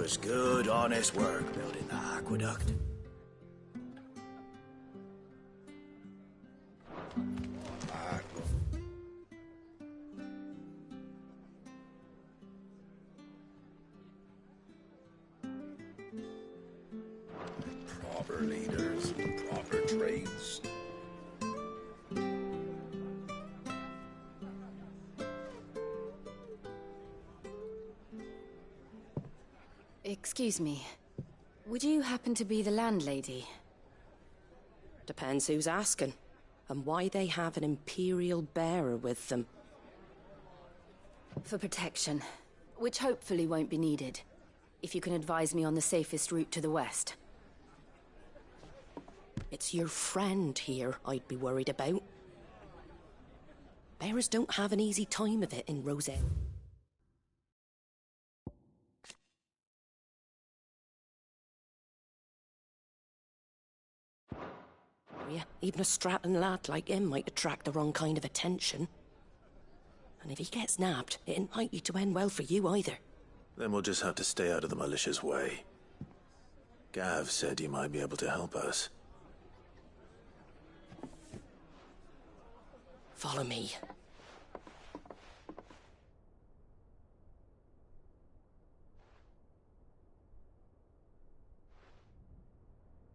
was good, honest work building the aqueduct. Proper leaders, proper trades. Excuse me. Would you happen to be the landlady? Depends who's asking, and why they have an Imperial bearer with them. For protection, which hopefully won't be needed. If you can advise me on the safest route to the west. It's your friend here I'd be worried about. Bearers don't have an easy time of it in Rosette. Yeah, even a Stratton lad like him might attract the wrong kind of attention. And if he gets nabbed, it ain't likely to end well for you either. Then we'll just have to stay out of the malicious way. Gav said you might be able to help us. Follow me.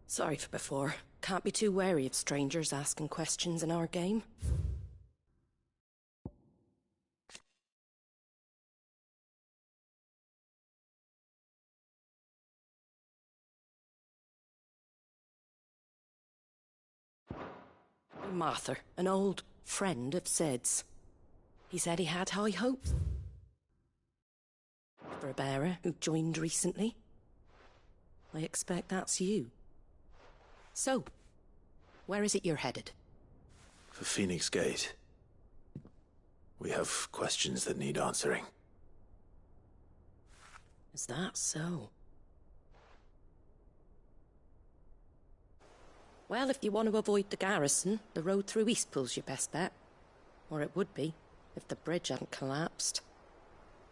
Sorry for before. Can't be too wary of strangers asking questions in our game. Martha, an old friend of Sid's. He said he had high hopes for a bearer who joined recently. I expect that's you. So, where is it you're headed? For Phoenix Gate. We have questions that need answering. Is that so? Well, if you want to avoid the garrison, the road through Eastpool's your best bet. Or it would be, if the bridge hadn't collapsed.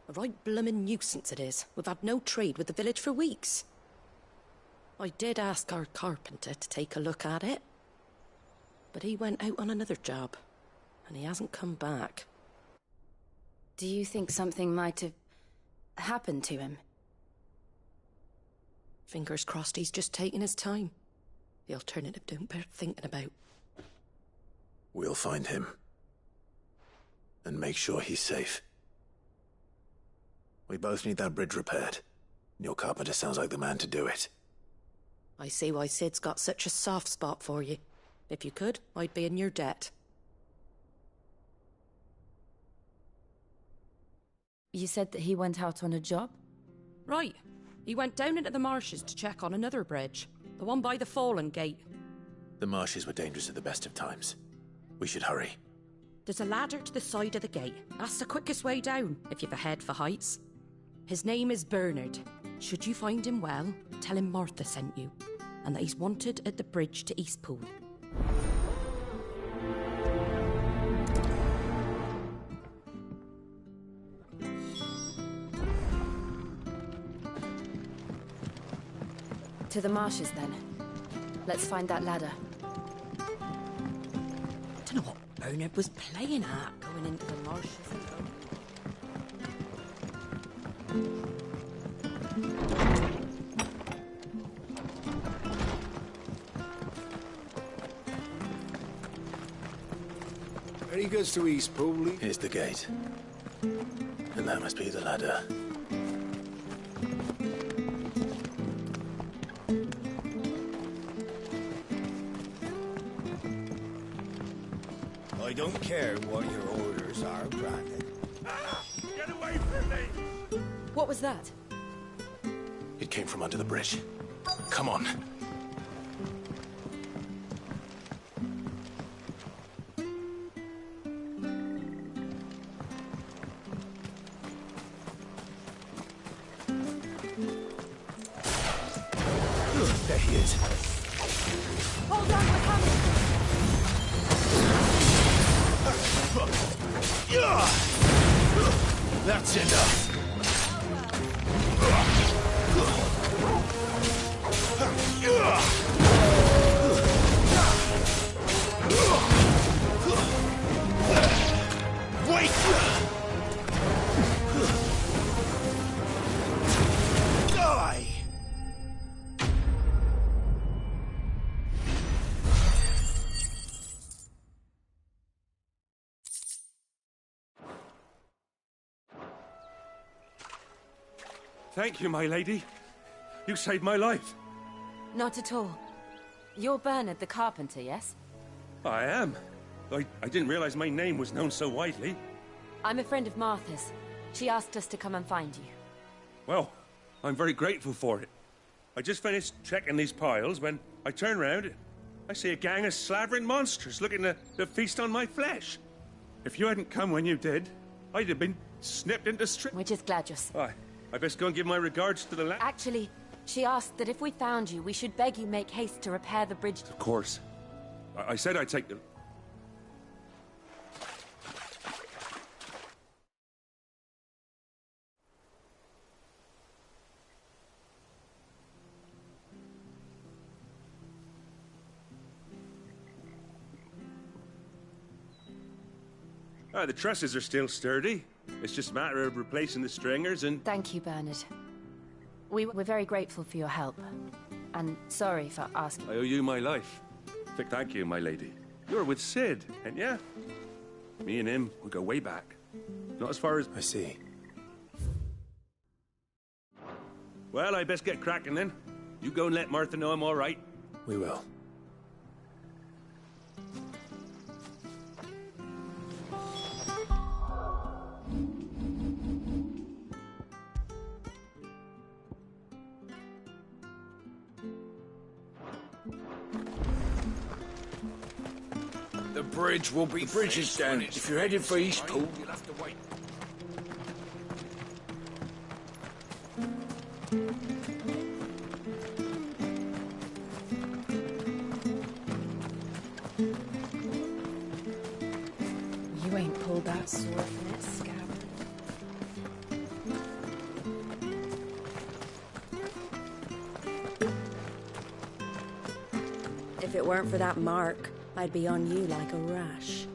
A right bloomin' nuisance it is. We've had no trade with the village for weeks. I did ask our carpenter to take a look at it. But he went out on another job, and he hasn't come back. Do you think something might have happened to him? Fingers crossed he's just taking his time. The alternative don't bear thinking about. We'll find him. And make sure he's safe. We both need that bridge repaired. Your carpenter sounds like the man to do it. I see why Sid's got such a soft spot for you. If you could, I'd be in your debt. You said that he went out on a job? Right. He went down into the marshes to check on another bridge. The one by the Fallen Gate. The marshes were dangerous at the best of times. We should hurry. There's a ladder to the side of the gate. That's the quickest way down, if you've a head for heights. His name is Bernard. Should you find him well, tell him Martha sent you, and that he's wanted at the bridge to Eastpool. To the marshes, then. Let's find that ladder. Don't know what Bernard was playing at, going into the marshes alone. Where he goes to Eastpool? Here's the gate. And that must be the ladder. I don't care what your orders are, granted. Get away from me! What was that? It came from under the bridge. Come on. There he is. Hold on, we're coming! That's enough. Die! Die! Thank you, my lady. You saved my life. Not at all. You're Bernard the carpenter, yes? I am. I didn't realize my name was known so widely. I'm a friend of Martha's. She asked us to come and find you. Well, I'm very grateful for it. I just finished checking these piles when I turn round. I see a gang of slavering monsters looking to feast on my flesh. If you hadn't come when you did, I'd have been snipped into strips. We're just glad you're safe. I best go and give my regards to the lad. Actually, she asked that if we found you, we should beg you make haste to repair the bridge. Of course. I said I'd take the... The trusses are still sturdy. It's just a matter of replacing the stringers and... Thank you, Bernard. We're very grateful for your help. And sorry for asking. I owe you my life. Thank you, my lady. You're with Sid, and yeah, me and him, we go way back. Not as far as... I see. Well, I best get cracking then. You go and let Martha know I'm all right. We will. The bridge will be... The bridge is down. If you're headed for Eastpool, you'll have to wait. You ain't pulled that sword from its scabbard. If it weren't for that mark, I'd be on you like a rash.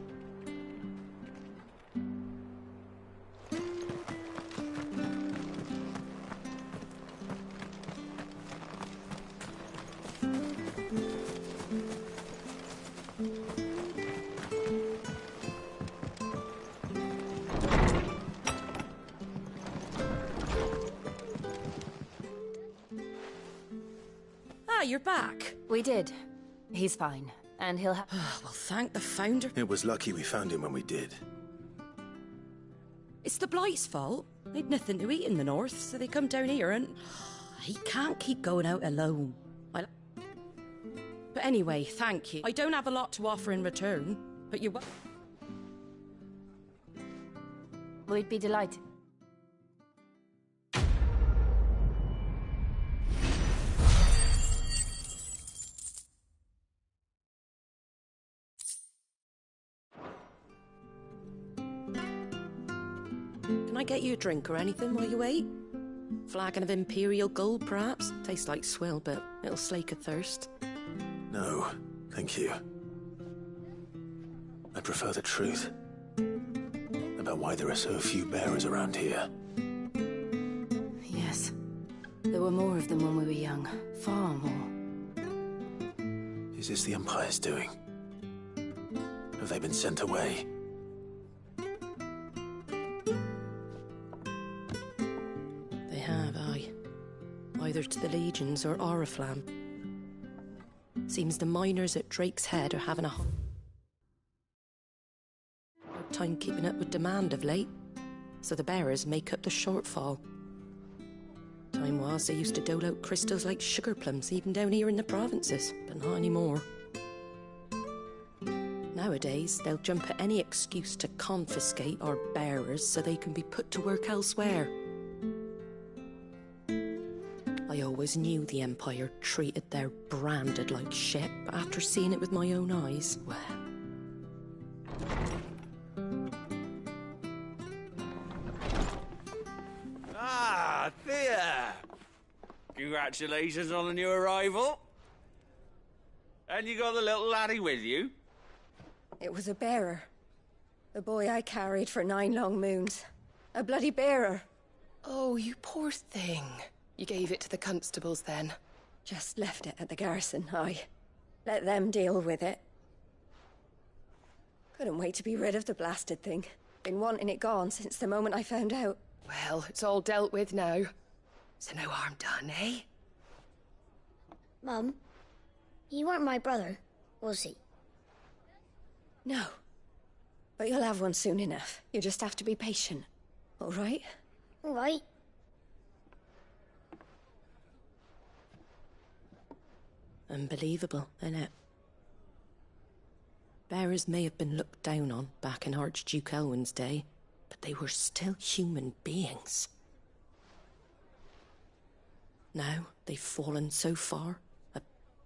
Ah, you're back. We did. He's fine. And he'll have... Well, thank the Founder. It was lucky we found him when we did. It's the Blight's fault. They'd nothing to eat in the north, so they come down here and... He can't keep going out alone. But anyway, thank you. I don't have a lot to offer in return, but you... We'd be delighted. Can I get you a drink or anything while you wait? Flagon of Imperial Gold, perhaps? Tastes like swill, but it'll slake a thirst. No, thank you. I prefer the truth. About why there are so few bearers around here. Yes. There were more of them when we were young. Far more. Is this the Empire's doing? Have they been sent away? They have, aye. Either to the Legions or Oriflamme. Seems the miners at Drake's Head are having a hard time keeping up with demand of late, so the bearers make up the shortfall. Time was they used to dole out crystals like sugar plums even down here in the provinces, but not anymore. Nowadays, they'll jump at any excuse to confiscate our bearers so they can be put to work elsewhere. I always knew the Empire treated their branded like shit, but after seeing it with my own eyes, well... Ah, Thea! Congratulations on the new arrival. And you got the little laddie with you? It was a bearer. The boy I carried for 9 long moons. A bloody bearer. Oh, you poor thing. You gave it to the constables then? Just left it at the garrison, aye. Let them deal with it. Couldn't wait to be rid of the blasted thing. Been wanting it gone since the moment I found out. Well, it's all dealt with now. So no harm done, eh? Mum, he weren't my brother, was he? No. But you'll have one soon enough. You just have to be patient. All right? All right. Unbelievable, innit? Bearers may have been looked down on back in Archduke Elwin's day, but they were still human beings. Now they've fallen so far, a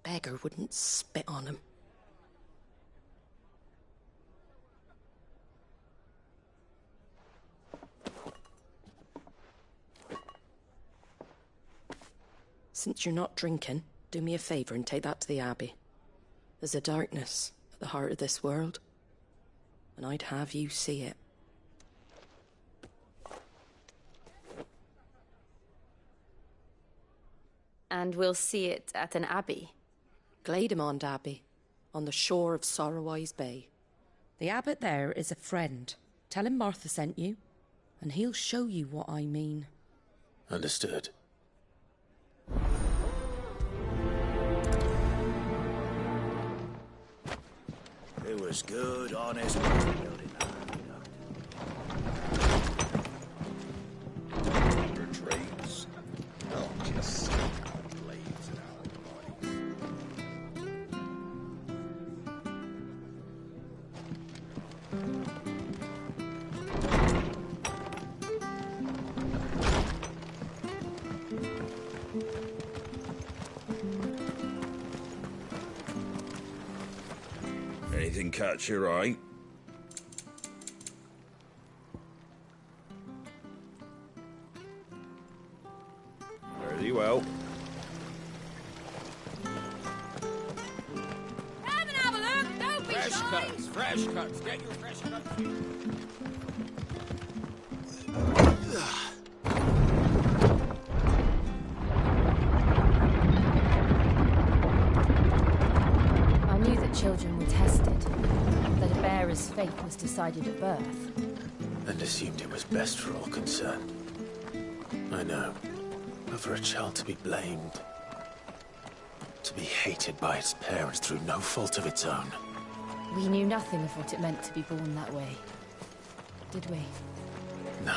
beggar wouldn't spit on them. Since you're not drinking, do me a favour and take that to the Abbey. There's a darkness at the heart of this world, and I'd have you see it. And we'll see it at an abbey. Glademond Abbey, on the shore of Sorrowise Bay. The abbot there is a friend. Tell him Martha sent you, and he'll show you what I mean. Understood. It was good, honest building that. Retreats. Oh, just leaves it out of Anything catch your eye? Very well. Come and have a look! Don't be Fresh cuts, fresh cuts. Get your fresh cuts. I knew that children were tested, that a bearer's fate was decided at birth. And assumed it was best for all concerned. I know. But for a child to be blamed, to be hated by its parents through no fault of its own. We knew nothing of what it meant to be born that way. Did we? No.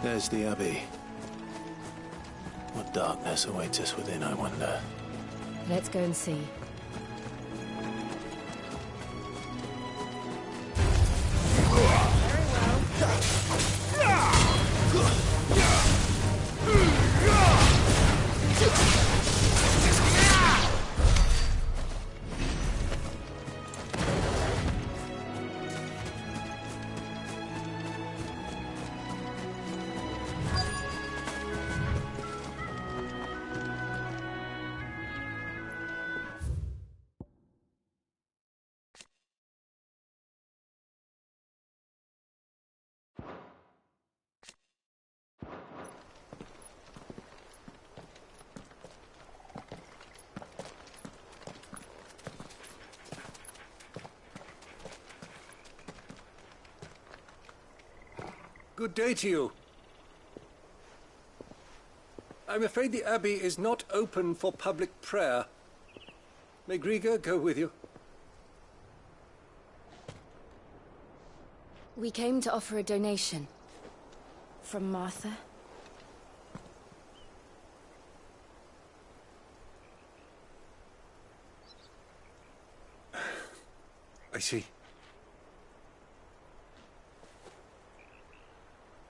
There's the Abbey. What darkness awaits us within, I wonder? Let's go and see. Good day to you. I'm afraid the Abbey is not open for public prayer. May Grieger go with you? We came to offer a donation. from Martha? I see.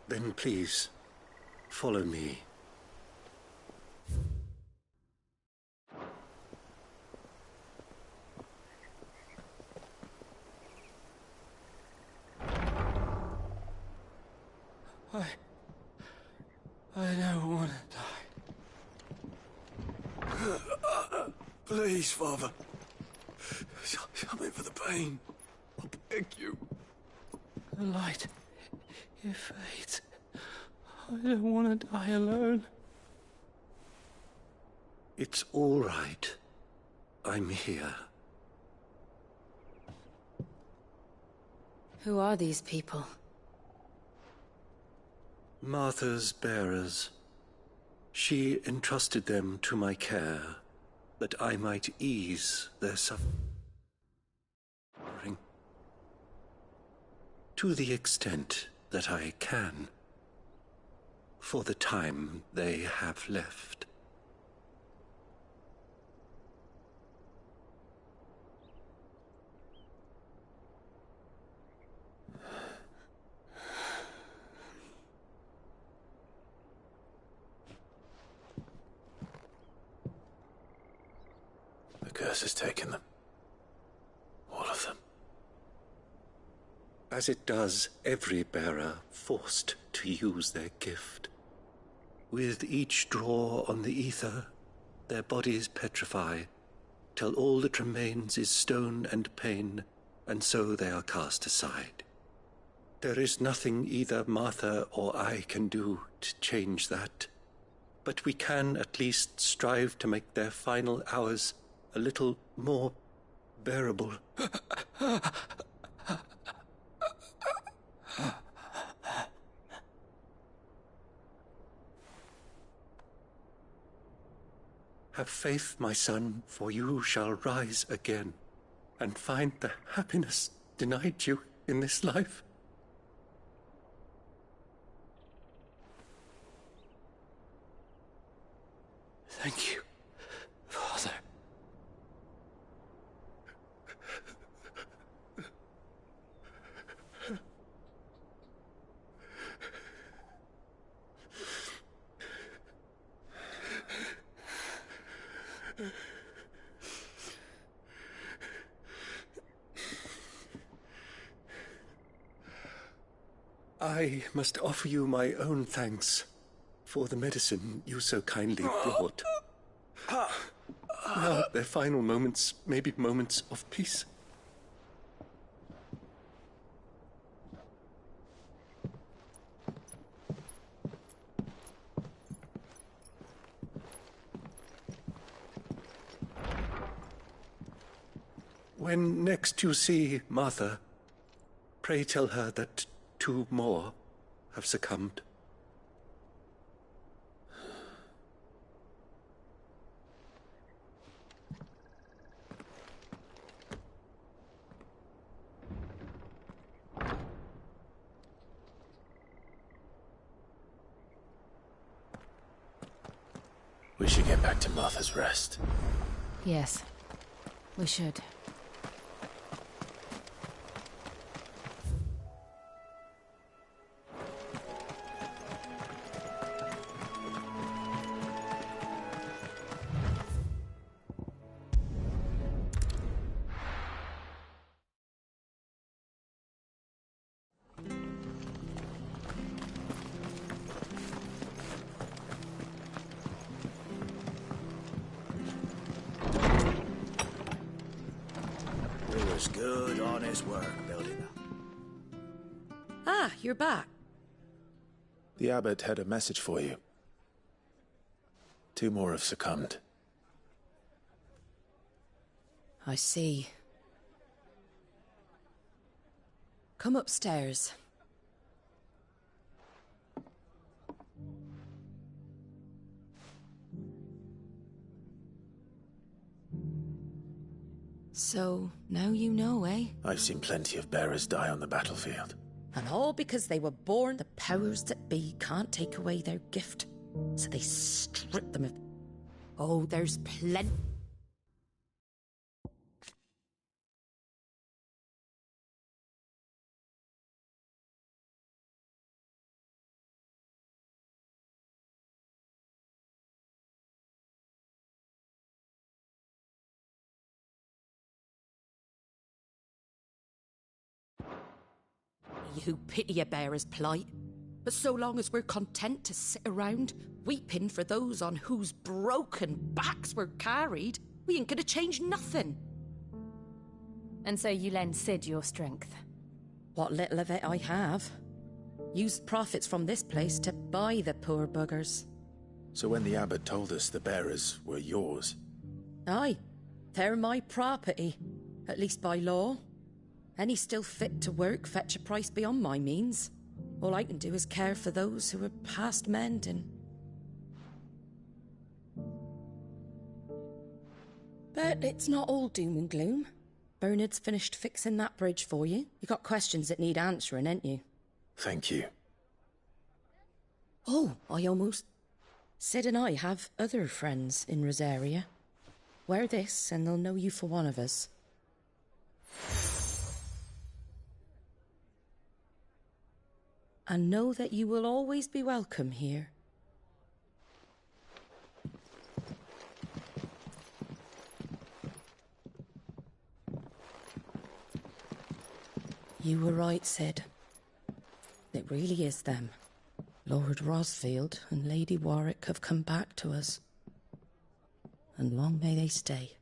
Then please, follow me. I don't want to die. Please, Father. Show me for the pain. I beg you. The light, it fades. I don't want to die alone. It's all right. I'm here. Who are these people? Martha's bearers. She entrusted them to my care, that I might ease their suffering. To the extent that I can, for the time they have left. The curse has taken them. All of them. As it does every bearer forced to use their gift. With each draw on the ether, their bodies petrify, till all that remains is stone and pain, and so they are cast aside. There is nothing either Martha or I can do to change that, but we can at least strive to make their final hours a little more bearable. Have faith, my son, for you shall rise again, and find the happiness denied you in this life. Thank you, Father. I must offer you my own thanks for the medicine you so kindly brought. Now their final moments may be moments of peace. When next you see Martha, pray tell her that 2 more have succumbed. We should get back to Martha's Rest. Yes, we should. It was good, honest work building up. Ah, you're back. The abbot had a message for you. 2 more have succumbed. I see. Come upstairs. So, now you know, eh? I've seen plenty of bearers die on the battlefield. And all because they were born the powers that be can't take away their gift. So they strip them of... Oh, there's plenty... who pity a bearer's plight. But so long as we're content to sit around, weeping for those on whose broken backs we're carried, we ain't gonna change nothing. And so you lend Sid your strength? What little of it I have. Used profits from this place to buy the poor buggers. So when the abbot told us the bearers were yours... Aye, they're my property, at least by law. Any still fit to work fetch a price beyond my means. All I can do is care for those who are past mending. But it's not all doom and gloom. Bernard's finished fixing that bridge for you. You got questions that need answering, ain't you? Thank you. Oh, I almost... Sid and I have other friends in Rosaria. Wear this and they'll know you for one of us. And know that you will always be welcome here. You were right, Sid. It really is them. Lord Rosfield and Lady Warwick have come back to us. And long may they stay.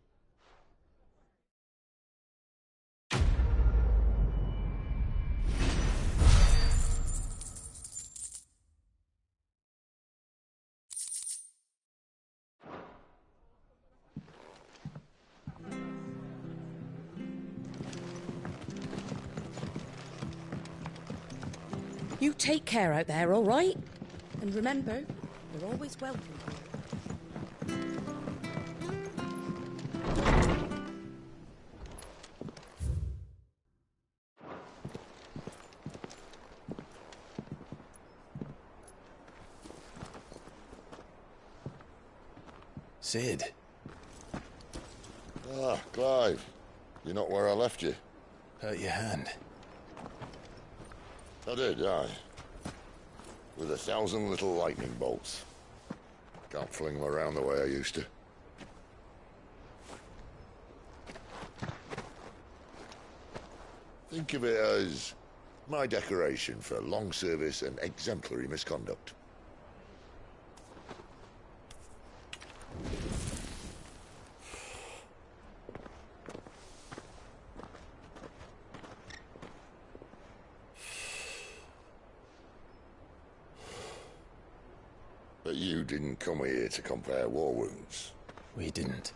You take care out there, all right? And remember, you're always welcome here. Sid. Ah, Clive. You're not where I left you. Hurt your hand. I did, aye. With 1,000 little lightning bolts. Can't fling them around the way I used to. Think of it as my decoration for long service and exemplary misconduct. But you didn't come here to compare war wounds. We didn't.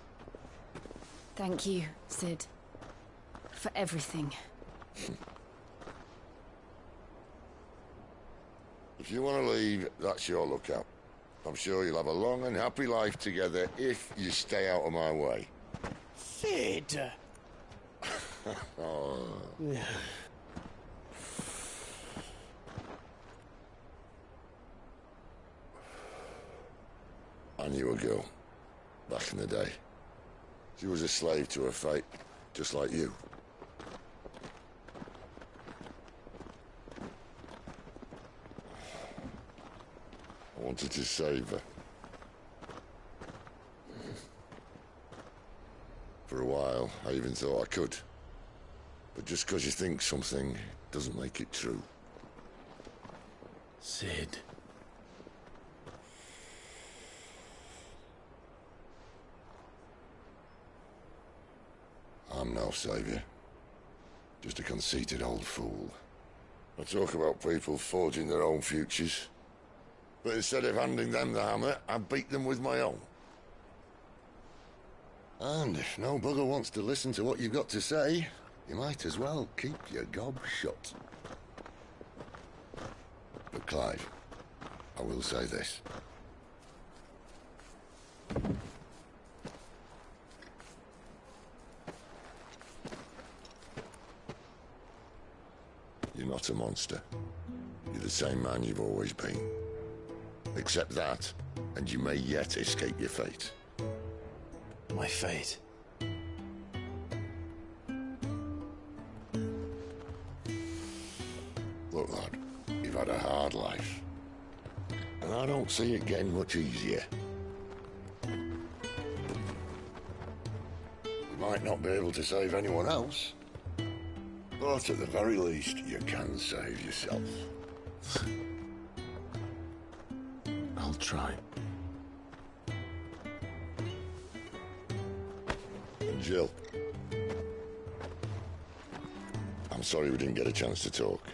Thank you, Sid. For everything. If you want to leave, that's your lookout. I'm sure you'll have a long and happy life together if you stay out of my way. Sid! Oh. I knew a girl, back in the day. She was a slave to her fate, just like you. I wanted to save her. For a while, I even thought I could. But just because you think something doesn't make it true. Sid. I'm no savior. Just a conceited old fool. I talk about people forging their own futures. But instead of handing them the hammer, I beat them with my own. And if no bugger wants to listen to what you've got to say, you might as well keep your gob shut. But Clive, I will say this. You not a monster. You're the same man you've always been. Accept that, and you may yet escape your fate. My fate? Look, lad, you've had a hard life. And I don't see it getting much easier. You might not be able to save anyone else, but at the very least, you can save yourself. I'll try. And Jill, I'm sorry we didn't get a chance to talk,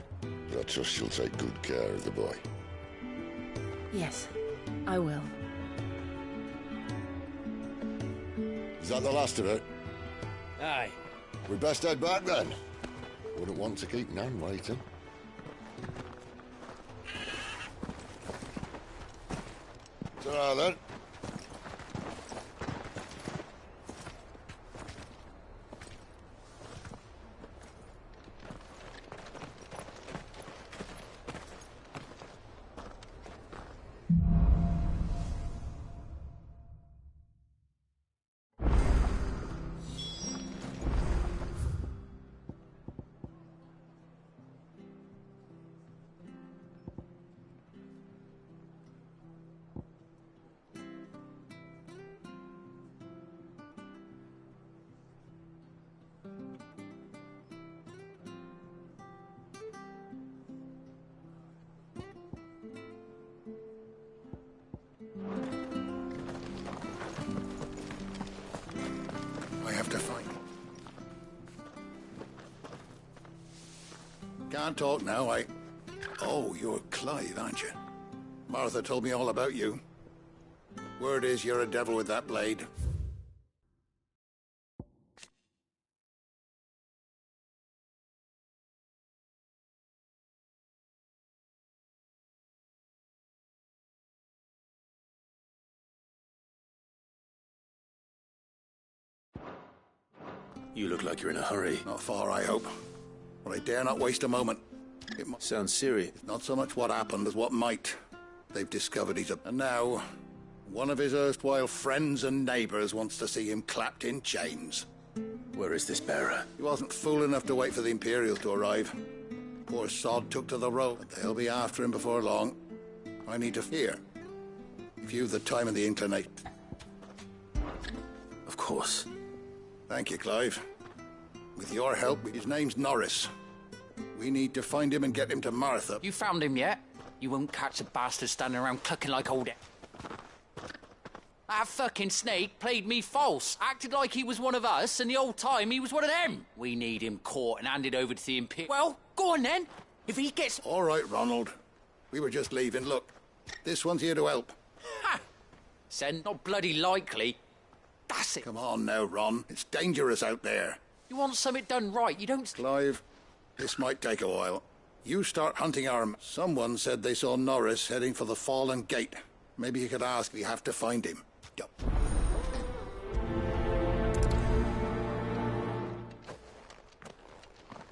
but I trust you'll take good care of the boy. Yes, I will. Is that the last of it? Aye. We'd best head back then. Wouldn't want to keep Nan waiting. Ta-ra then. I have to find him. Can't talk now, Oh, you're Clive, aren't you? Martha told me all about you. Word is you're a devil with that blade. You look like you're in a hurry. Not far, I hope. But I dare not waste a moment. Sounds serious. Not so much what happened as what might. They've discovered he's And now, one of his erstwhile friends and neighbours wants to see him clapped in chains. Where is this bearer? He wasn't fool enough to wait for the Imperials to arrive. Poor sod took to the road, but they'll be after him before long. I need to fear. If you've the time and the inclination. Of course. Thank you, Clive. With your help, his name's Norris. We need to find him and get him to Martha. You found him yet? You won't catch a bastard standing around clucking like old... That fucking snake played me false, acted like he was one of us, and the whole time he was one of them. We need him caught and handed over to the Imperial... Well, go on then. If he gets... All right, Ronald. We were just leaving. Look, this one's here to help. Ha! Said not bloody likely. That's it. Come on now, Ron. It's dangerous out there. You want something done right, you don't... Clive, this might take a while. You start hunting our... Someone said they saw Norris heading for the Fallen Gate. Maybe you could ask. We have to find him.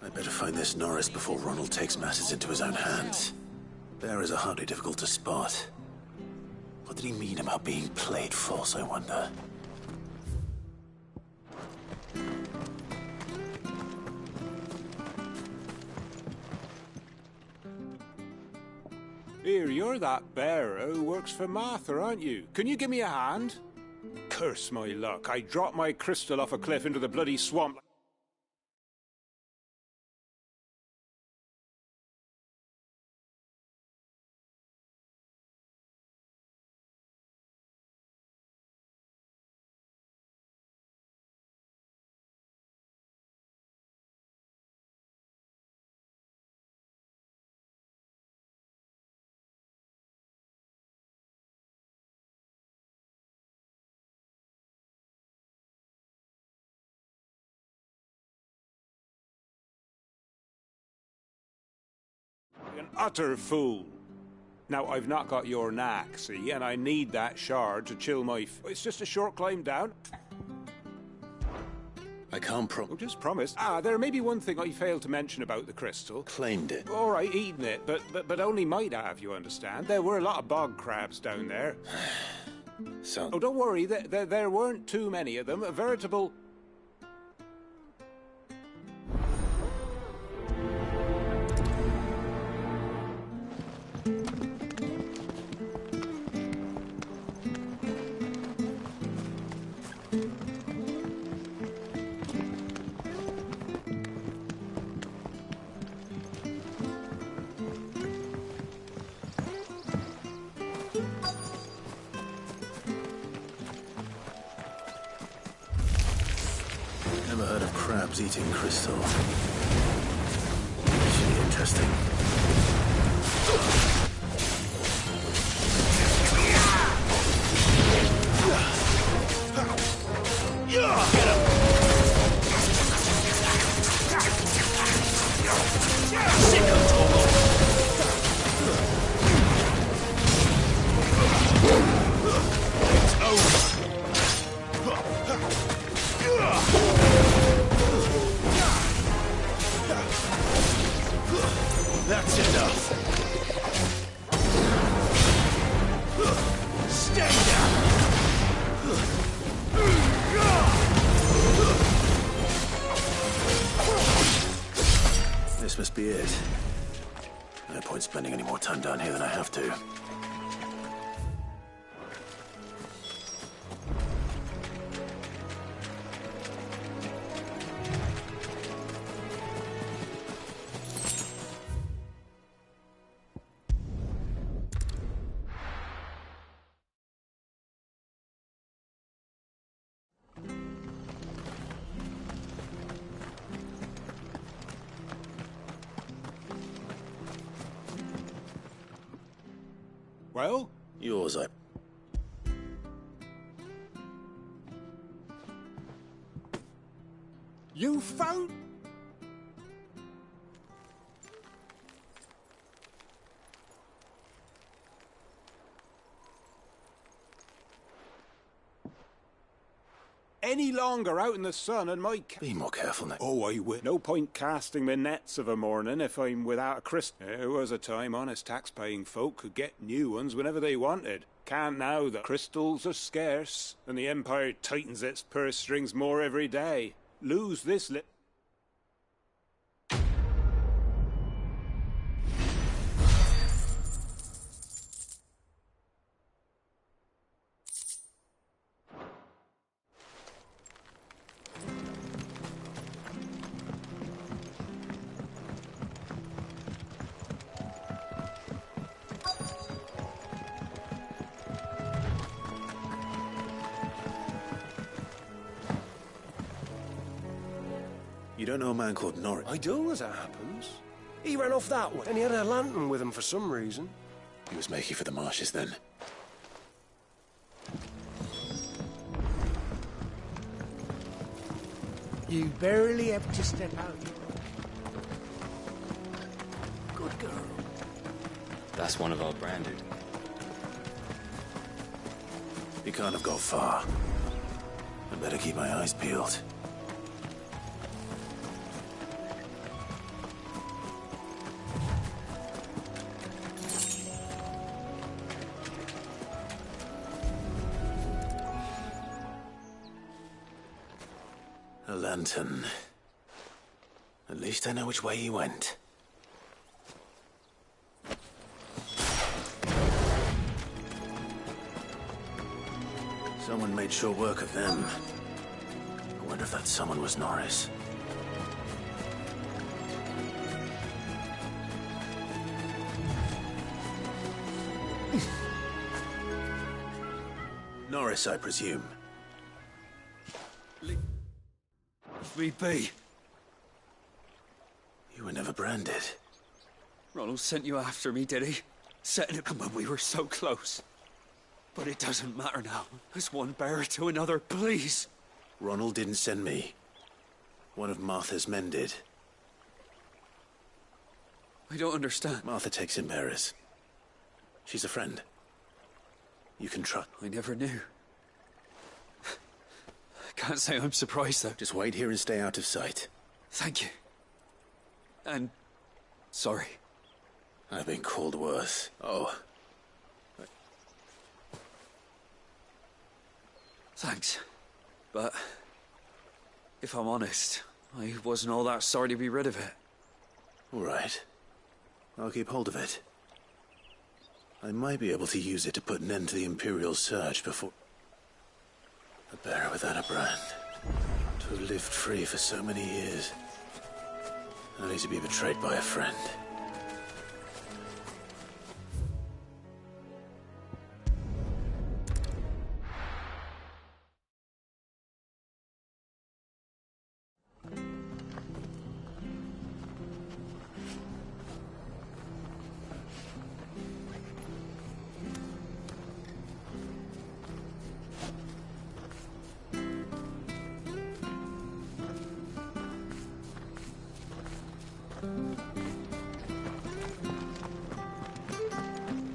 I better find this Norris before Ronald takes matters into his own hands. Bearers are hardly difficult to spot. What did he mean about being played false, I wonder? Here, you're that bearer who works for Martha, aren't you? Can you give me a hand? Curse my luck. I dropped my crystal off a cliff into the bloody swamp. An utter fool. Now, I've not got your knack, see, and I need that shard to chill my... It's just a short climb down. I can't Oh, just promise. There may be one thing I failed to mention about the crystal. Claimed it. All right, eating it, but only might have, you understand. There were a lot of bog crabs down there. So... Oh, don't worry, there weren't too many of them. A veritable... Never heard of crabs eating crystal. Should be interesting. That's enough. Stay down. This must be it. No point spending any more time down here than I have to. Well? Yours, You found... Any longer out in the sun and my... Be more careful, Nick. Oh, I will. No point casting my nets of a morning if I'm without a crystal. There was a time honest tax-paying folk could get new ones whenever they wanted. Can't now. The crystals are scarce, and the Empire tightens its purse strings more every day. Lose this You don't know a man called Norris? I do, as it happens. He ran off that way, and he had a lantern with him for some reason. He was making for the marshes then. You barely have to step out. Good girl. That's one of our branded. He can't have gone far. I better keep my eyes peeled. A lantern. At least I know which way he went. Someone made short work of them. I wonder if that someone was Norris. Norris, I presume. We be. You were never branded. Ronald sent you after me, did he? Setting it when we were so close. But it doesn't matter now. As one bearer to another, please. Ronald didn't send me. One of Martha's men did. I don't understand. Martha takes in bearers. She's a friend. You can trust. I never knew. I can't say I'm surprised, though. Just wait here and stay out of sight. Thank you. And sorry. I've been called worse. Oh. Thanks. But if I'm honest, I wasn't all that sorry to be rid of it. All right. I'll keep hold of it. I might be able to use it to put an end to the Imperial Surge before... A bearer without a brand. To have lived free for so many years. Only to be betrayed by a friend.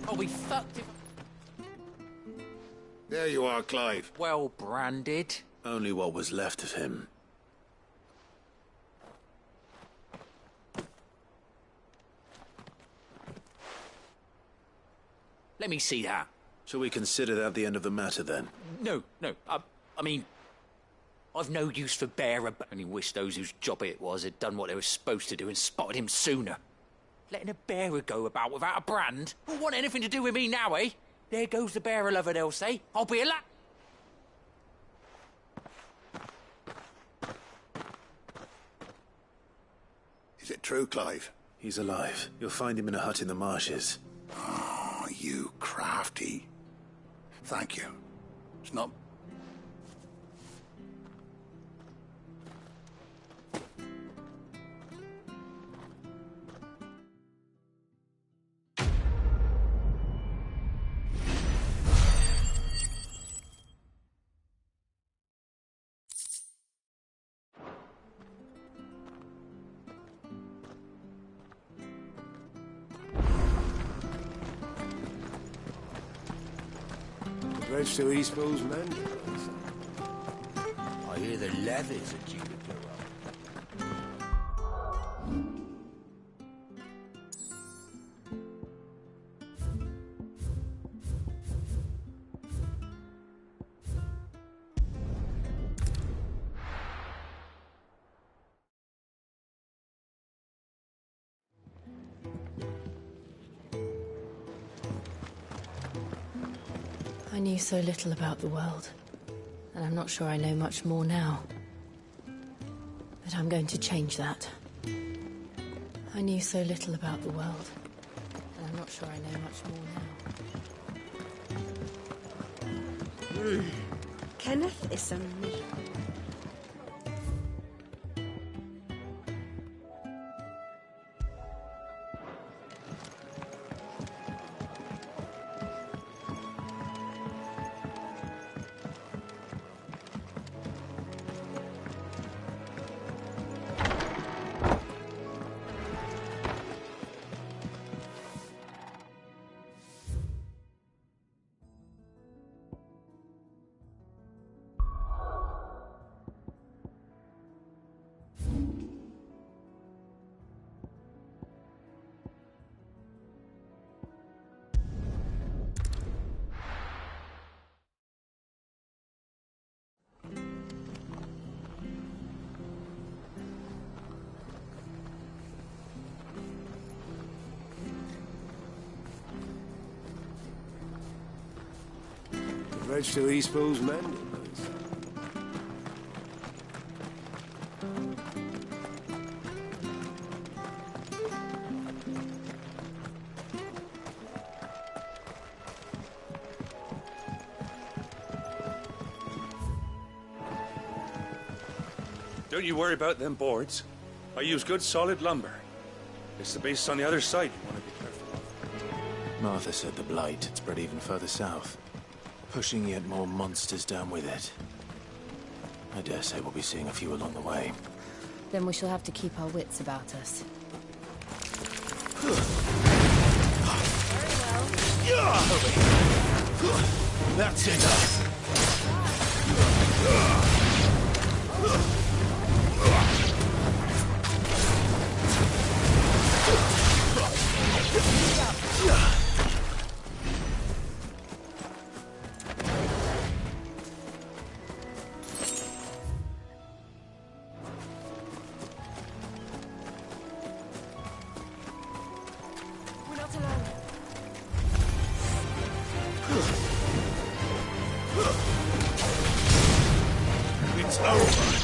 I'll be fucked if... There you are, Clive. Well branded. Only what was left of him. Let me see that. Shall we consider that the end of the matter, then? No. I mean... I've no use for bearer, but only wish those whose job it was had done what they were supposed to do and spotted him sooner. Letting a bearer go about without a brand? Who'll want anything to do with me now, eh? There goes the bearer lover, they'll say. I'll be a Is it true, Clive? He's alive. You'll find him in a hut in the marshes. Oh, you crafty. Thank you. It's not... Bridge to East Bull's men. I hear the levies are due to go up. I knew so little about the world, and I'm not sure I know much more now. But I'm going to change that. I knew so little about the world, and I'm not sure I know much more now. Kenneth is a me. Bridge to East Bull's men. Don't you worry about them boards. I use good solid lumber. It's the base on the other side you want to be careful of. Martha said the blight had spread even further south, pushing yet more monsters down with it. I dare say we'll be seeing a few along the way. Then we shall have to keep our wits about us. That's enough! We're not alone. It's over.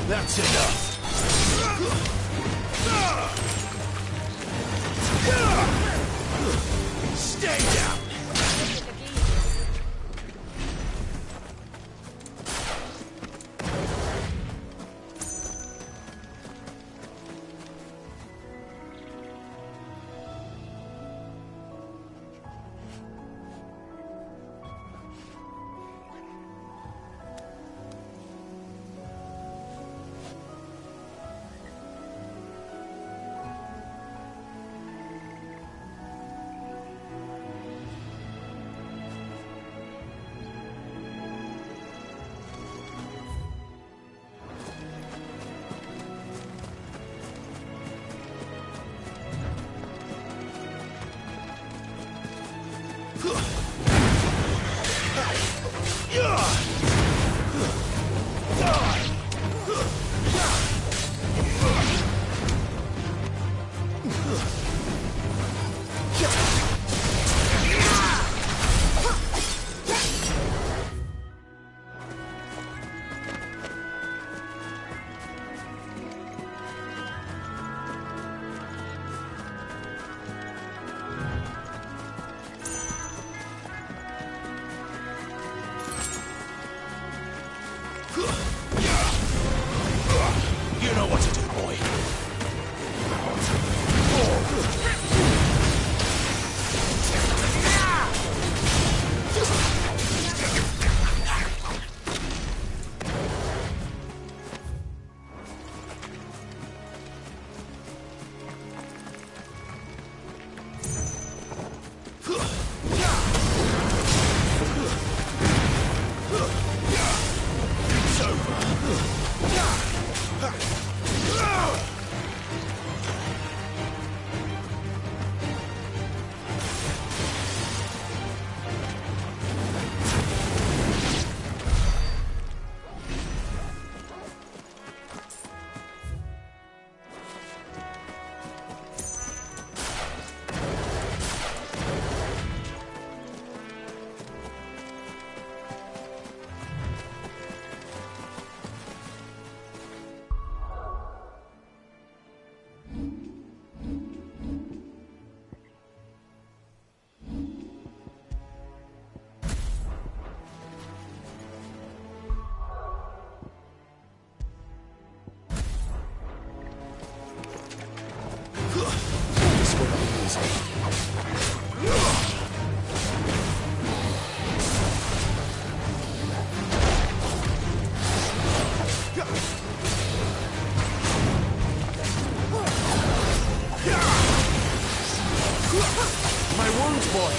That's enough. Stay down. You know what to do, boy. My wounds, boy.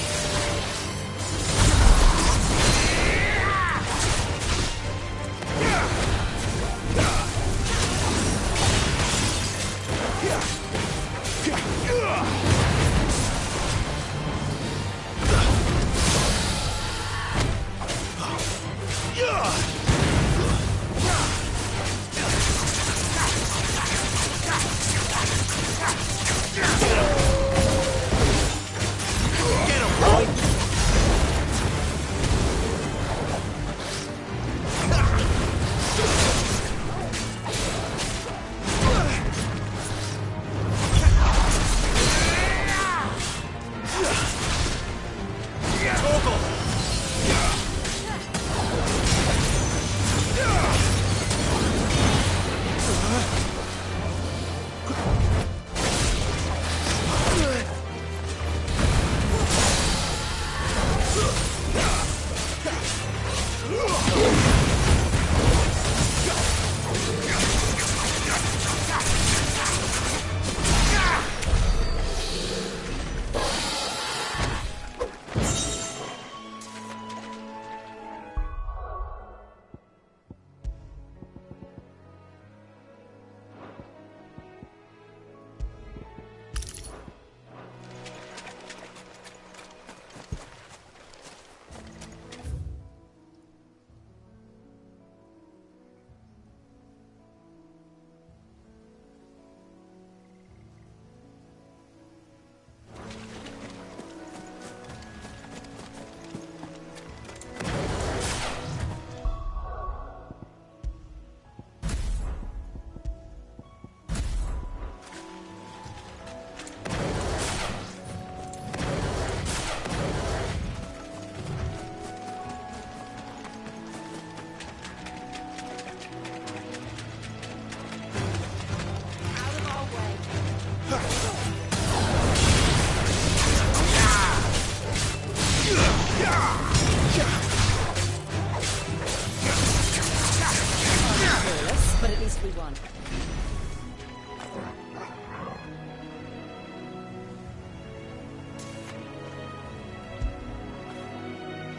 But at least we won.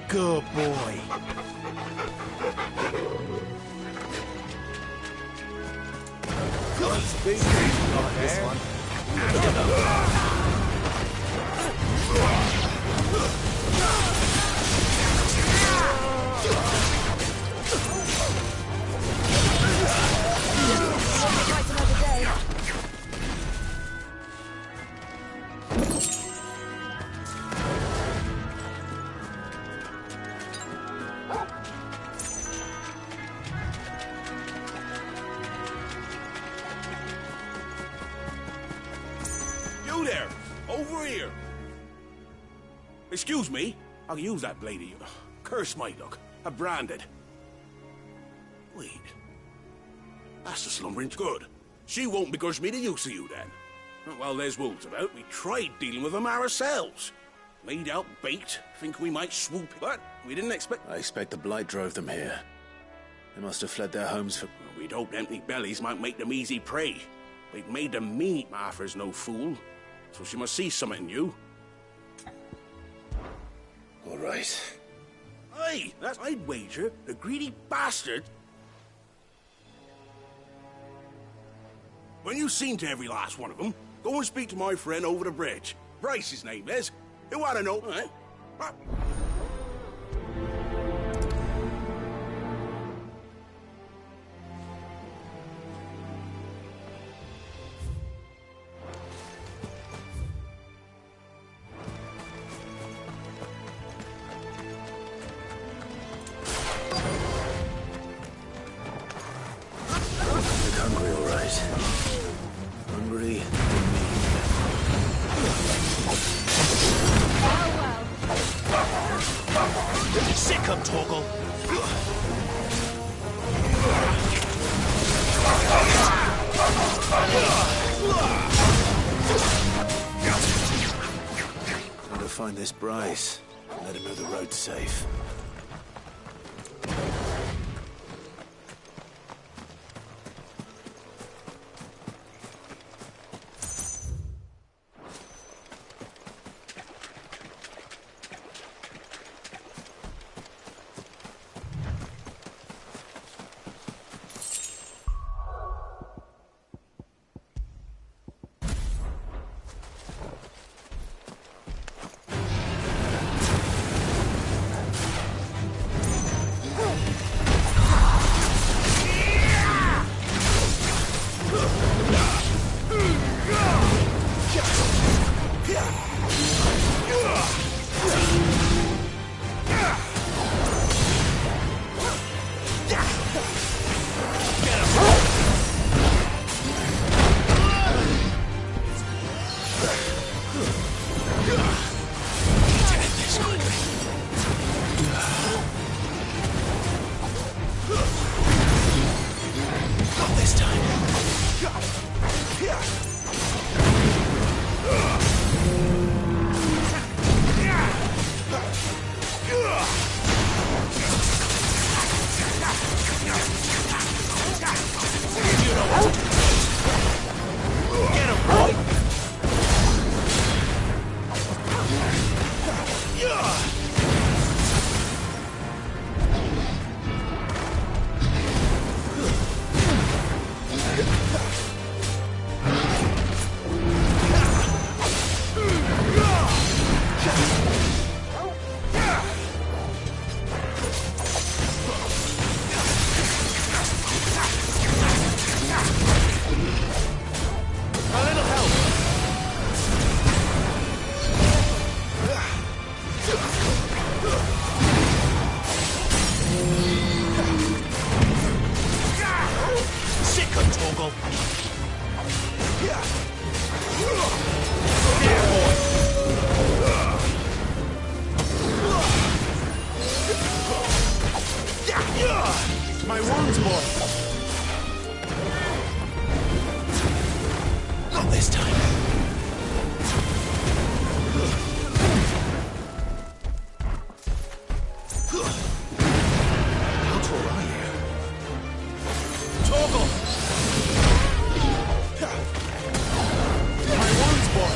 Good boy. This one. Quite another day. You there! Over here! Excuse me. I'll use that blade of yours. Curse my luck. I'm branded. Wait. That's the slumbering good. She won't begrudge me the use of you, then. While there's wolves about, we tried dealing with them ourselves. Laid out bait, think we might swoop, but we didn't expect... I expect the blight drove them here. They must have fled their homes for... Well, we'd hoped empty bellies might make them easy prey. They'd made them mean. Martha's no fool, so she must see something in you. All right. Aye, that's... I'd wager the greedy bastard... When you've seen to every last one of them, go and speak to my friend over the bridge. Bryce, his name is. You want to know, eh? Look hungry, all right. Hungry and mean. Sick up, Torgal. Time to find this Bryce. Let him know the road's safe. My wounds, boy! Not this time. How tall are you? Torgal! My wounds, boy!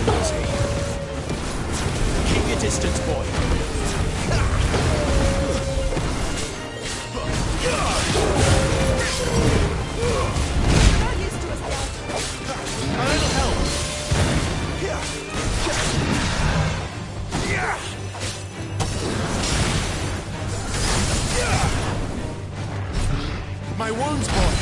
Easy. Keep your distance, boy. Not used to us yet. A little help. My wounds, boy.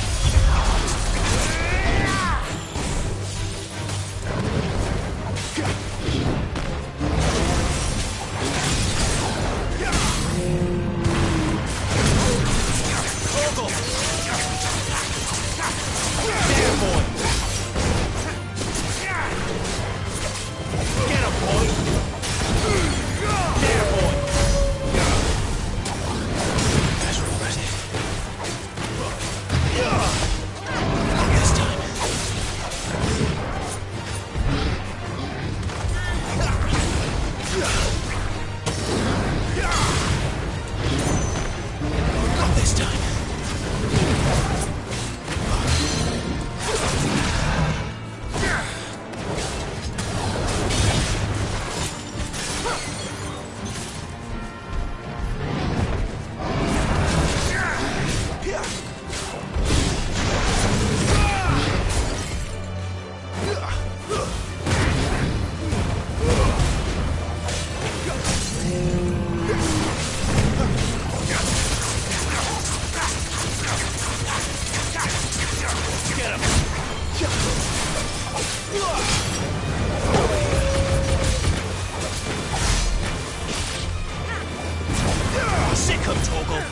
Sick of Torgal.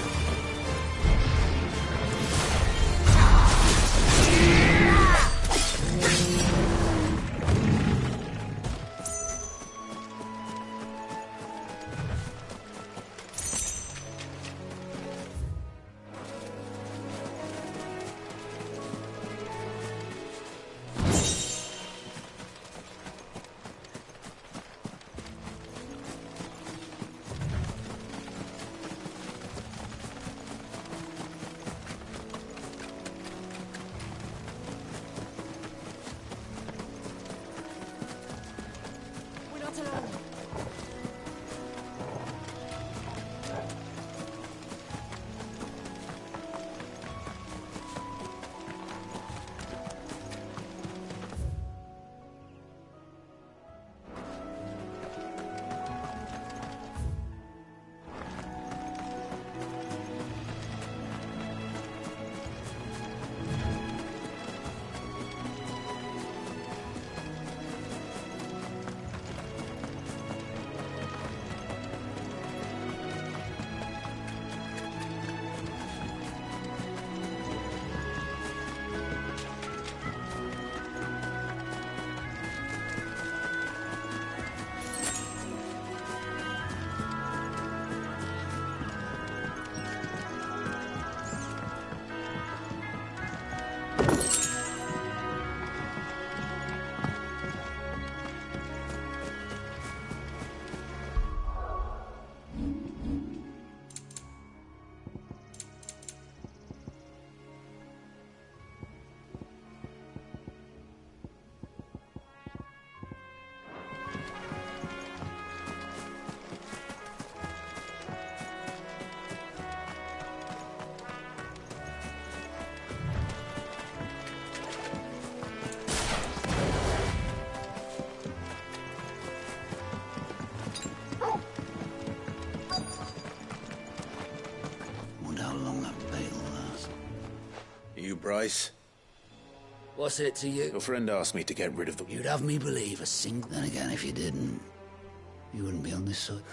Bryce? What's it to you? Your friend asked me to get rid of the... You'd have me believe a sink. Then again, if you didn't, you wouldn't be on this side.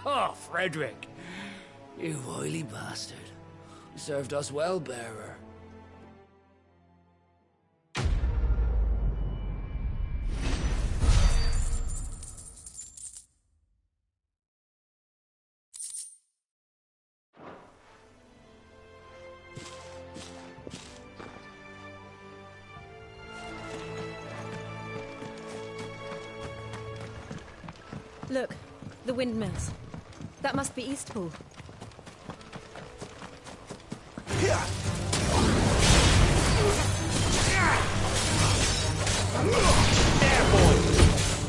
Oh, Frederick! You oily bastard. You served us well, bearer. Look, the windmills. That must be Eastpool. There, boy!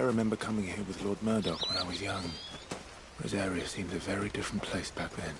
remember coming here with Lord Murdoch when I was young. This area seemed a very different place back then.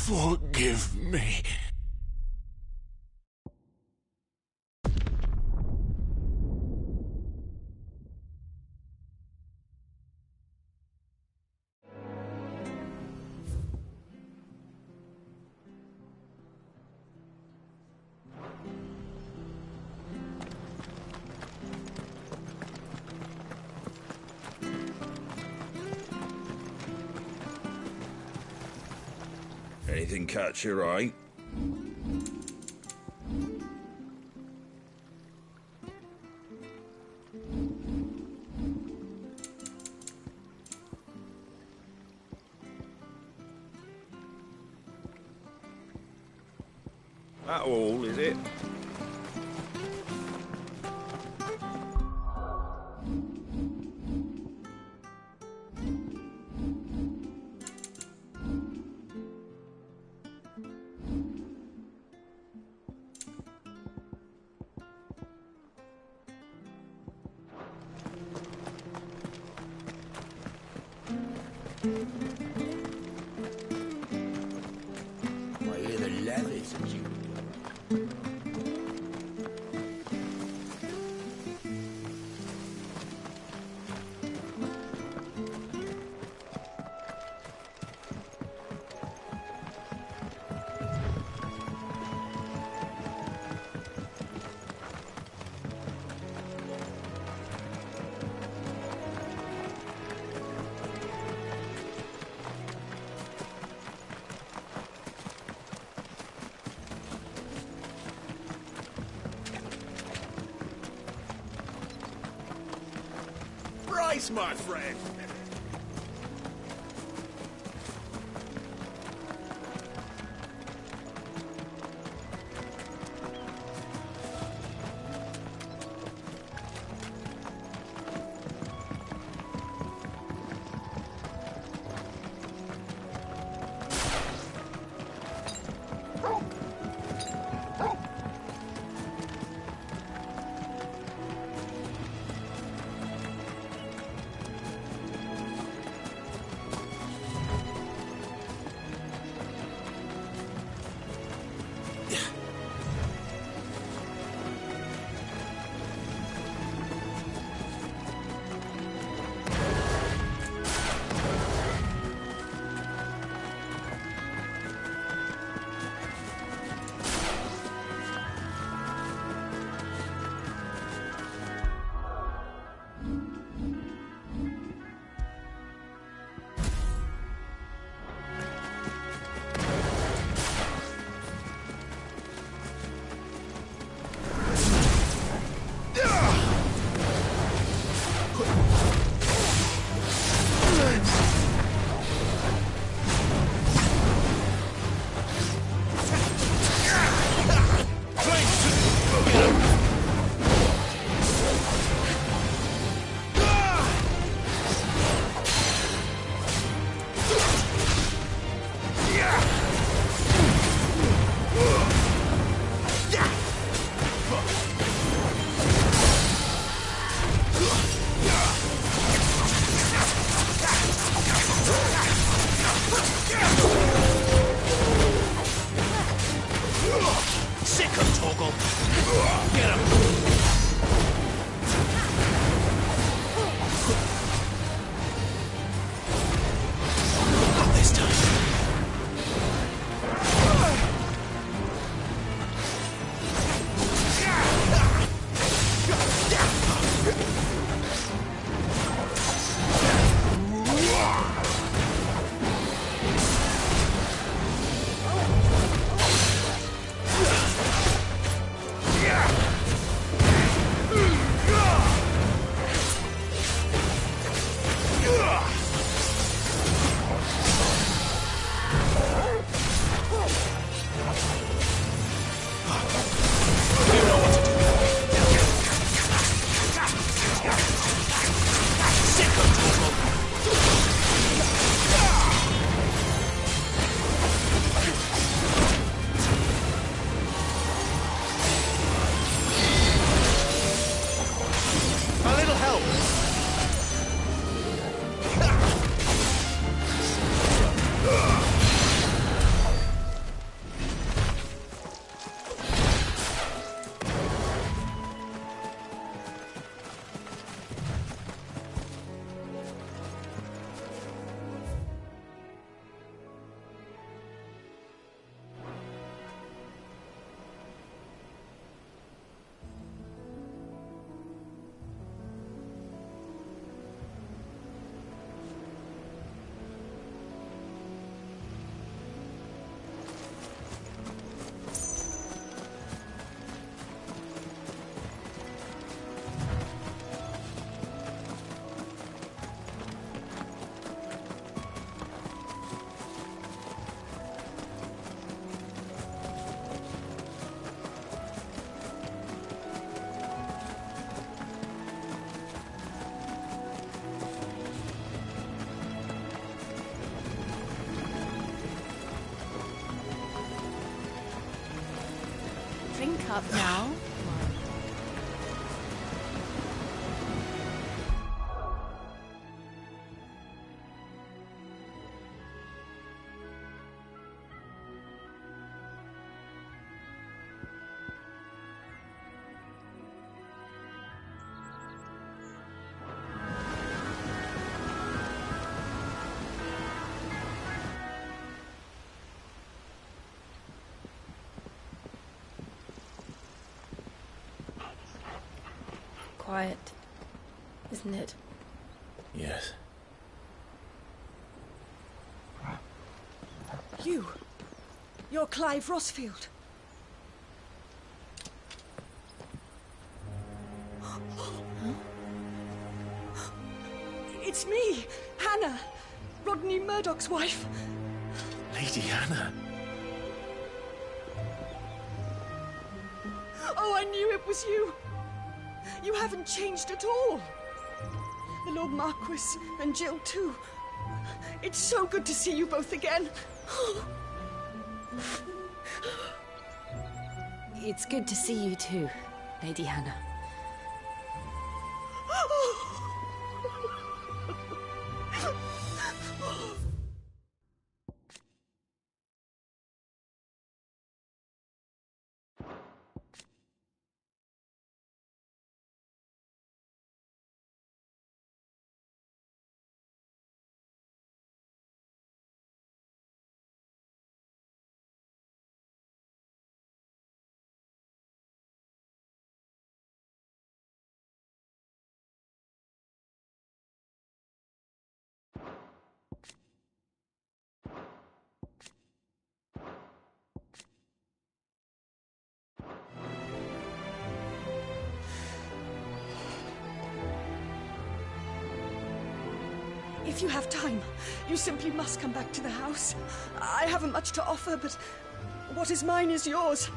Forgive me. Anything catch your eye? That all, is it? I hear the levies at you. Bryce, my friend! Torgal. Get him! Not this time. Drink up now. Quiet, isn't it? Yes. You're Clive Rossfield. It's me, Hannah, Rodney Murdoch's wife. Lady Hannah. Oh, I knew it was you. You haven't changed at all. The Lord Marquis and Jill too. It's so good to see you both again. It's good to see you too, Lady Hannah. If you have time, you simply must come back to the house. I haven't much to offer, but what is mine is yours.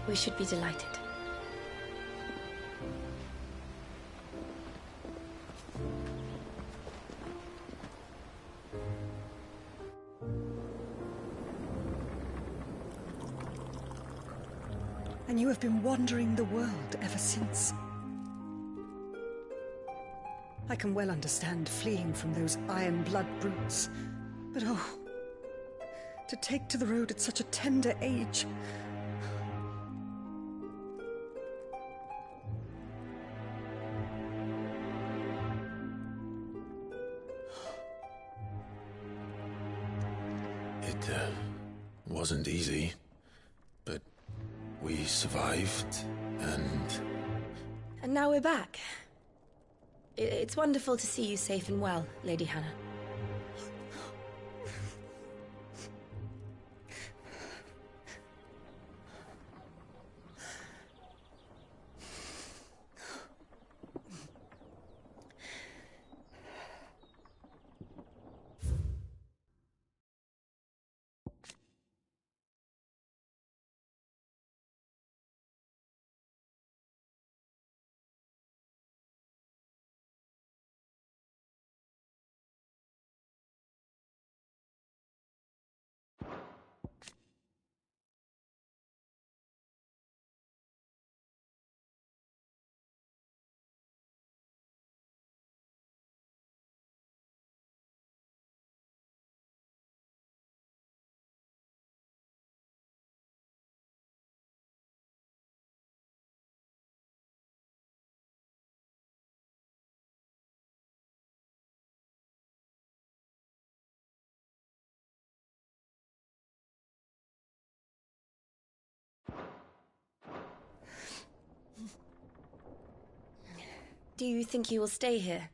We should be delighted. And you have been wandering the world ever since. I can well understand fleeing from those iron blood brutes, but oh, To take to the road at such a tender age. It wasn't easy, but we survived, and... And now we're back. It's wonderful to see you safe and well, Lady Hannah. Do you think you will stay here,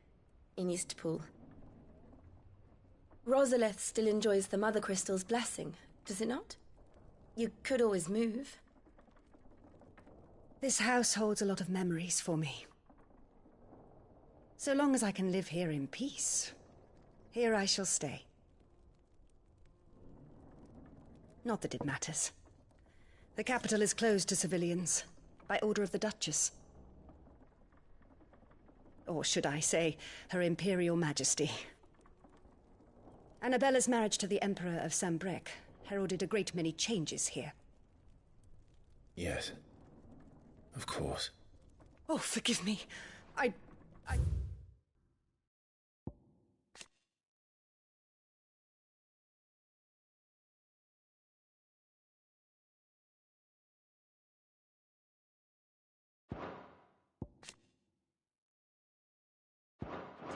in Eastpool? Rosalith still enjoys the Mother Crystal's blessing, does it not? You could always move. This house holds a lot of memories for me. So long as I can live here in peace, here I shall stay. Not that it matters. The capital is closed to civilians, by order of the Duchess. Or should I say, Her Imperial Majesty. Annabella's marriage to the Emperor of Sambrec heralded a great many changes here. Yes. Of course. Oh, forgive me. I...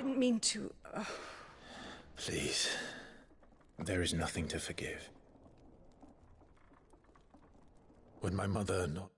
didn't mean to... Please. There is nothing to forgive. Would my mother not...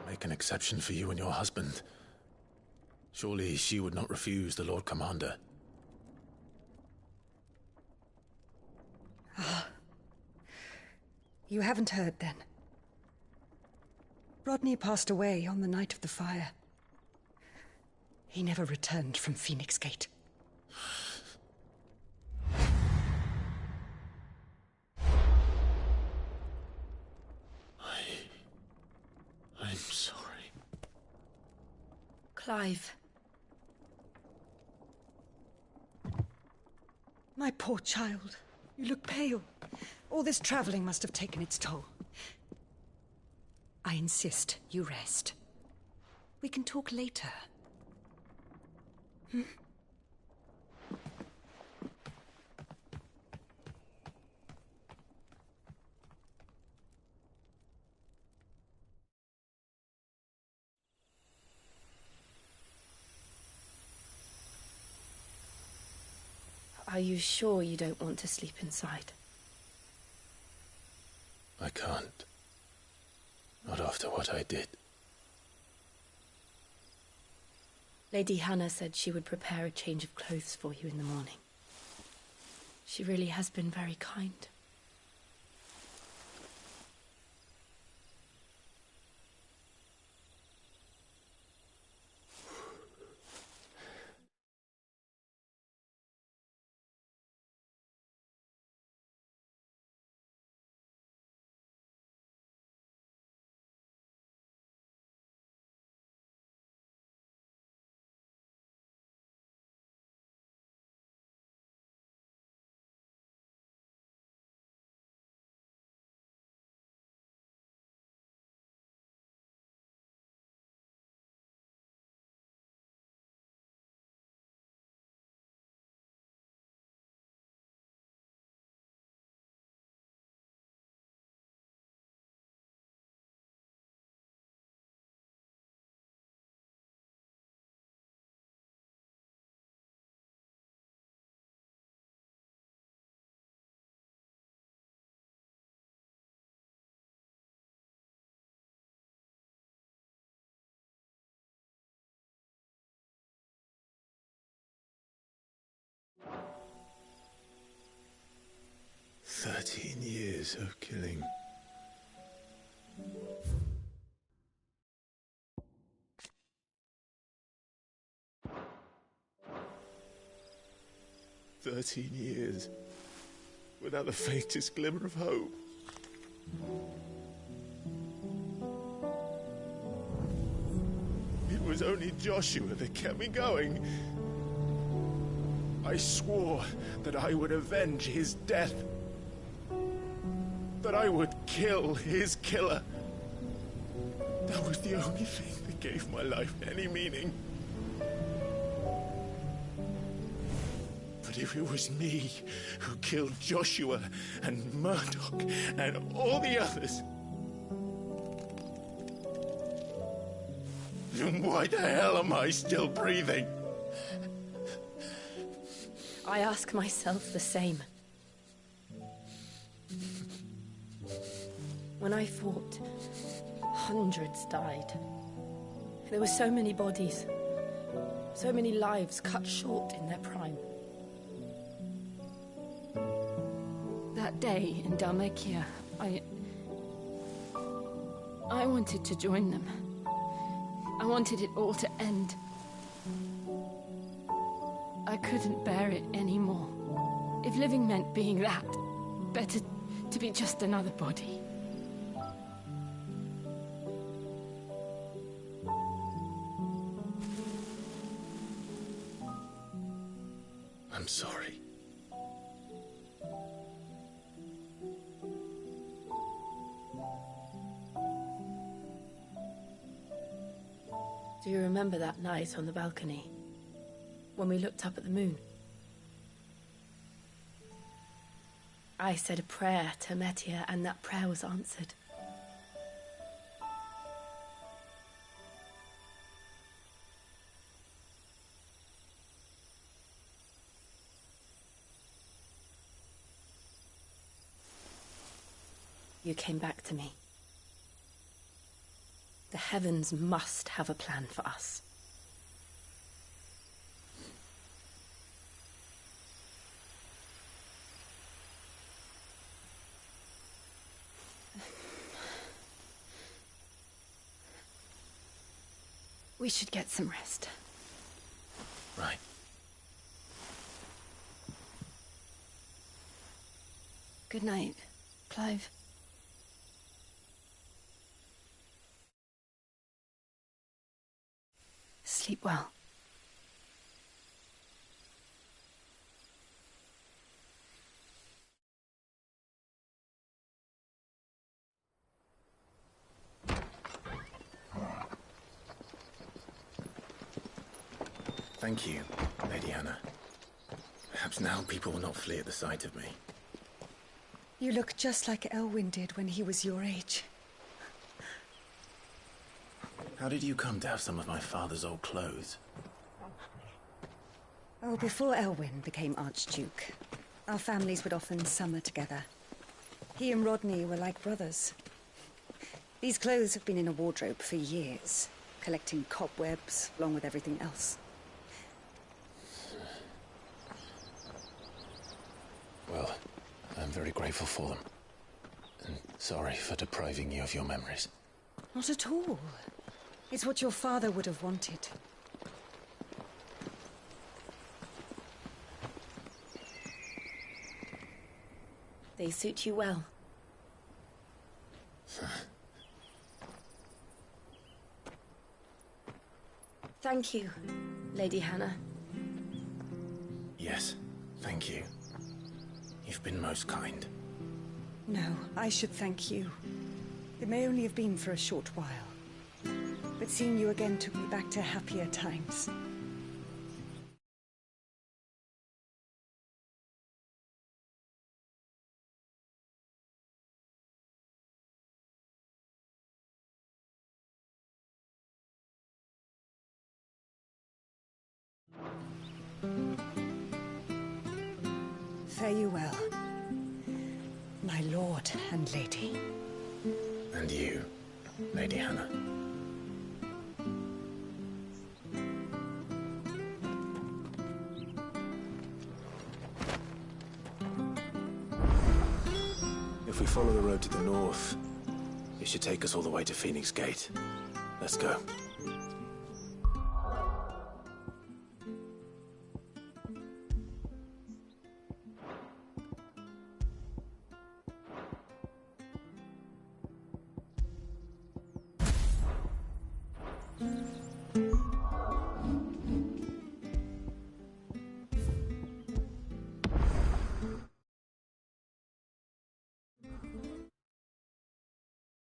Make an exception for you and your husband. Surely she would not refuse the Lord Commander. Ah. You haven't heard, then. Rodney passed away on the night of the fire. He never returned from Phoenix Gate. I'm sorry. Clive. My poor child. You look pale. All this traveling must have taken its toll. I insist you rest. We can talk later. Hmm? Are you sure you don't want to sleep inside? I can't. Not after what I did. Lady Hannah said she would prepare a change of clothes for you in the morning. She really has been very kind. Years of killing. "13 years without the faintest glimmer of hope. It was only Joshua that kept me going. I swore that I would avenge his death. That I would kill his killer. That was the only thing that gave my life any meaning. But if it was me who killed Joshua and Murdoch and all the others, then why the hell am I still breathing? I ask myself the same. When I fought, hundreds died. There were so many bodies, so many lives cut short in their prime. That day in Dalmacia, I wanted to join them. I wanted it all to end. I couldn't bear it anymore. If living meant being that, better to be just another body. I'm sorry. Do you remember that night on the balcony? When we looked up at the moon? I said a prayer to Metia, and that prayer was answered. You came back to me. The heavens must have a plan for us. We should get some rest. Right. Good night, Clive. Sleep well. Thank you, Lady Hannah. Perhaps now people will not flee at the sight of me. You look just like Elwyn did when he was your age. How did you come to have some of my father's old clothes? Oh, before Elwyn became Archduke, our families would often summer together. He and Rodney were like brothers. These clothes have been in a wardrobe for years, collecting cobwebs along with everything else. Well, I'm very grateful for them. And sorry for depriving you of your memories. Not at all. It's what your father would have wanted. They suit you well. Thank you, Lady Hannah. Yes, thank you. You've been most kind. No, I should thank you. It may only have been for a short while, but seeing you again took me back to happier times. Fare you well, my lord and lady. And you, Lady Hannah. If we follow the road to the north, it should take us all the way to Phoenix Gate. Let's go.